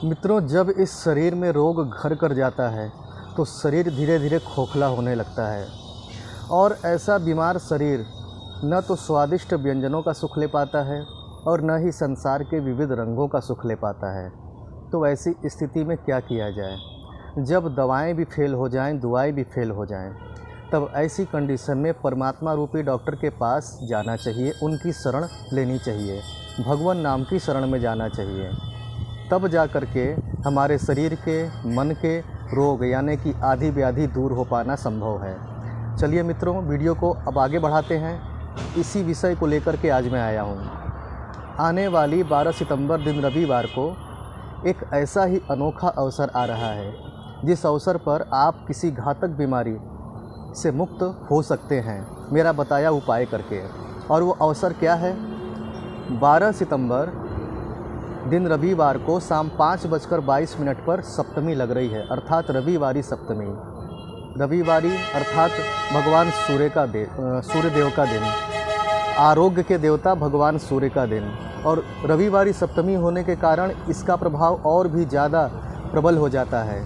मित्रों, जब इस शरीर में रोग घर कर जाता है तो शरीर धीरे धीरे खोखला होने लगता है और ऐसा बीमार शरीर न तो स्वादिष्ट व्यंजनों का सुख ले पाता है और न ही संसार के विविध रंगों का सुख ले पाता है। तो ऐसी स्थिति में क्या किया जाए? जब दवाएं भी फेल हो जाएं, दुआएं भी फेल हो जाएं, तब ऐसी कंडीशन में परमात्मा रूपी डॉक्टर के पास जाना चाहिए, उनकी शरण लेनी चाहिए, भगवान नाम की शरण में जाना चाहिए। तब जा कर के हमारे शरीर के, मन के रोग यानी कि आदि व्याधि दूर हो पाना संभव है। चलिए मित्रों, वीडियो को अब आगे बढ़ाते हैं। इसी विषय को लेकर के आज मैं आया हूँ। आने वाली 12 सितंबर दिन रविवार को एक ऐसा ही अनोखा अवसर आ रहा है जिस अवसर पर आप किसी घातक बीमारी से मुक्त हो सकते हैं मेरा बताया उपाय करके। और वो अवसर क्या है? 12 सितंबर दिन रविवार को शाम 5:22 पर सप्तमी लग रही है, अर्थात रविवारी सप्तमी। रविवारी अर्थात भगवान सूर्यदेव का दिन, आरोग्य के देवता भगवान सूर्य का दिन। और रविवारी सप्तमी होने के कारण इसका प्रभाव और भी ज़्यादा प्रबल हो जाता है।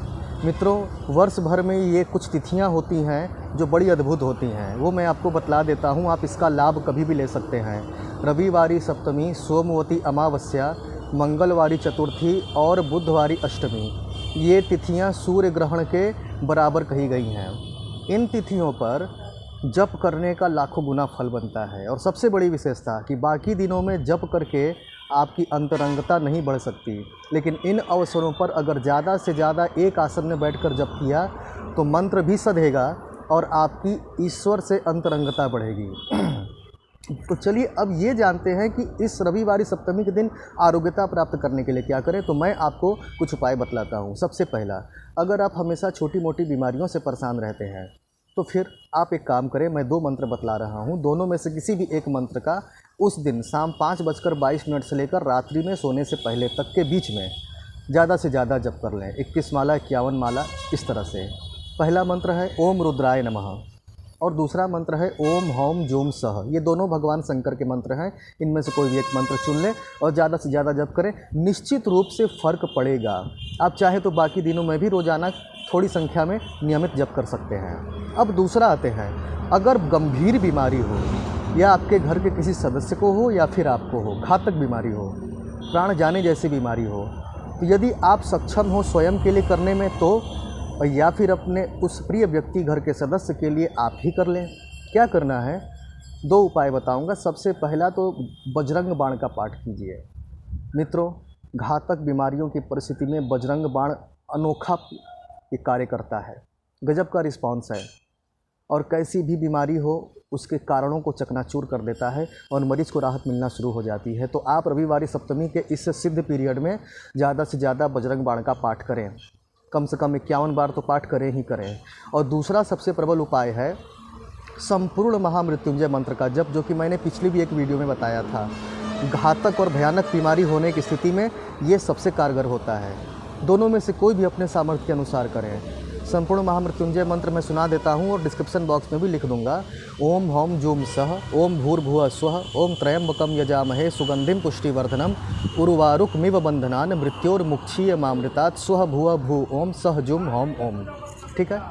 मित्रों, वर्ष भर में ये कुछ तिथियां होती हैं जो बड़ी अद्भुत होती हैं, वो मैं आपको बतला देता हूँ। आप इसका लाभ कभी भी ले सकते हैं। रविवारी सप्तमी, सोमवती अमावस्या, मंगलवारी चतुर्थी और बुधवारी अष्टमी, ये तिथियां सूर्य ग्रहण के बराबर कही गई हैं। इन तिथियों पर जप करने का लाखों गुना फल बनता है। और सबसे बड़ी विशेषता कि बाकी दिनों में जप करके आपकी अंतरंगता नहीं बढ़ सकती, लेकिन इन अवसरों पर अगर ज़्यादा से ज़्यादा एक आसन में बैठकर जप किया तो मंत्र भी सधेगा और आपकी ईश्वर से अंतरंगता बढ़ेगी। तो चलिए अब ये जानते हैं कि इस रविवारी सप्तमी के दिन आरोग्यता प्राप्त करने के लिए क्या करें। तो मैं आपको कुछ उपाय बतलाता हूँ। सबसे पहला, अगर आप हमेशा छोटी मोटी बीमारियों से परेशान रहते हैं तो फिर आप एक काम करें, मैं 2 मंत्र बतला रहा हूँ। दोनों में से किसी भी एक मंत्र का उस दिन शाम 5:22 से लेकर रात्रि में सोने से पहले तक के बीच में ज़्यादा से ज़्यादा जप कर लें। 21 माला, 51 माला, इस तरह से। पहला मंत्र है ओम रुद्राय नमः और दूसरा मंत्र है ओम हौम जूम सह। ये दोनों भगवान शंकर के मंत्र हैं। इनमें से कोई भी एक मंत्र चुन लें और ज़्यादा से ज़्यादा जप करें। निश्चित रूप से फ़र्क पड़ेगा। आप चाहे तो बाकी दिनों में भी रोज़ाना थोड़ी संख्या में नियमित जप कर सकते हैं। अब दूसरा आते हैं, अगर गंभीर बीमारी हो या आपके घर के किसी सदस्य को हो या फिर आपको हो, घातक बीमारी हो, प्राण जाने जैसी बीमारी हो, तो यदि आप सक्षम हो स्वयं के लिए करने में तो, या फिर अपने उस प्रिय व्यक्ति, घर के सदस्य के लिए आप ही कर लें। क्या करना है? 2 उपाय बताऊंगा। सबसे पहला तो बजरंग बाण का पाठ कीजिए। मित्रों, घातक बीमारियों की परिस्थिति में बजरंग बाण अनोखा कार्य करता है। गजब का रिस्पॉन्स है और कैसी भी बीमारी हो उसके कारणों को चकनाचूर कर देता है और मरीज को राहत मिलना शुरू हो जाती है। तो आप रविवारी सप्तमी के इस सिद्ध पीरियड में ज़्यादा से ज़्यादा बजरंग बाण का पाठ करें। कम से कम 51 बार तो पाठ करें ही करें। और दूसरा सबसे प्रबल उपाय है संपूर्ण महामृत्युंजय मंत्र का जप, जो कि मैंने पिछली भी एक वीडियो में बताया था। घातक और भयानक बीमारी होने की स्थिति में ये सबसे कारगर होता है। दोनों में से कोई भी अपने सामर्थ्य के अनुसार करें। संपूर्ण महामृत्युंजय मंत्र मैं सुना देता हूँ और डिस्क्रिप्शन बॉक्स में भी लिख दूंगा। ओम हौम जूम सह, ओम भूर्भुवः स्वः, ओम त्र्यंबकम यजामहे सुगंधिम पुष्टिवर्धनम, उर्वारुकमिव बंधनान् मृत्योर्मुक्षीयमामृतात्, स्वः भुवः भू ओम सह जुम हौम ओम। ठीक है।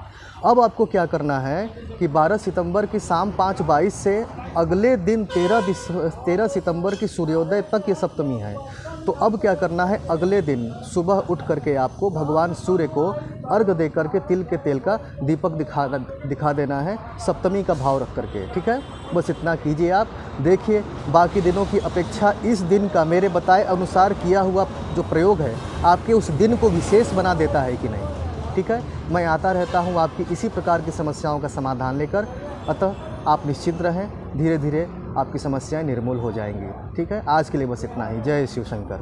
अब आपको क्या करना है कि 12 सितंबर की शाम 5:22 से अगले दिन 13 सितंबर की सूर्योदय तक ये सप्तमी है। तो अब क्या करना है? अगले दिन सुबह उठ करके आपको भगवान सूर्य को अर्घ दे करके तिल के तेल का दीपक दिखा देना है, सप्तमी का भाव रख करके। ठीक है, बस इतना कीजिए। आप देखिए, बाकी दिनों की अपेक्षा इस दिन का मेरे बताए अनुसार किया हुआ जो प्रयोग है आपके उस दिन को विशेष बना देता है कि नहीं। ठीक है, मैं आता रहता हूँ आपकी इसी प्रकार की समस्याओं का समाधान लेकर। अतः आप निश्चिंत रहें, धीरे धीरे आपकी समस्याएं निर्मूल हो जाएंगी। ठीक है, आज के लिए बस इतना ही। जय शिव शंकर।